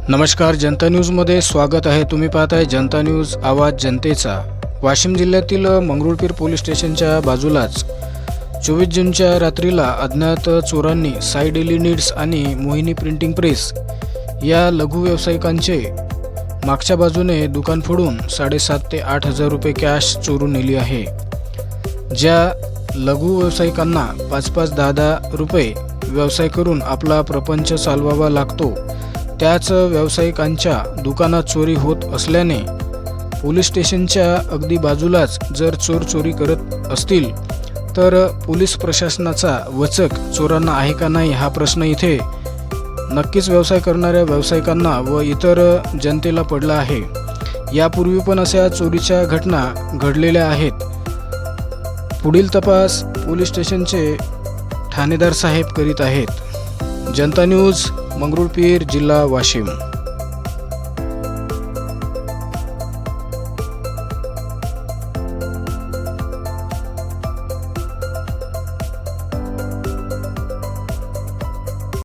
नमस्कार, जनता न्यूजमध्ये स्वागत आहे। तुम्ही पाहताय जनता न्यूज, आवाज जनतेचा। वाशिम जिल्ह्यातील मंगरुळपीर पोलीस स्टेशनच्या बाजूलाच 24 जूनच्या रात्रीला अज्ञात चोरांनी साई डेली नीड्स आणि मोहिनी प्रिंटिंग प्रेस या लघु व्यावसायिकांचे मागच्या बाजूने दुकान फोडून 7.5 ते 8 हजार रुपये कॅश चोरून नेली आहे। ज्या लघु व्यावसायिकांना 5-5, 10-10 रुपये व्यवसाय करून आपला प्रपंच चालवावा लागतो, त्याच व्यावसायिकांच्या दुकानात चोरी होत असल्याने पोलीस स्टेशनच्या अगदी बाजूलाच जर चोर चोरी करत असतील तर पोलीस प्रशासनाचा वचक चोरांना आहे का नाही हा प्रश्न इथे नक्कीच व्यवसाय करणाऱ्या व्यावसायिकांना व इतर जनतेला पडला आहे। यापूर्वी पण अशा चोरीच्या घटना घडलेल्या आहेत। पुढील तपास पोलीस स्टेशनचे ठाणेदार साहेब करीत आहेत। जनता न्यूज, मंगरुळपीर, जिल्हा वाशिम।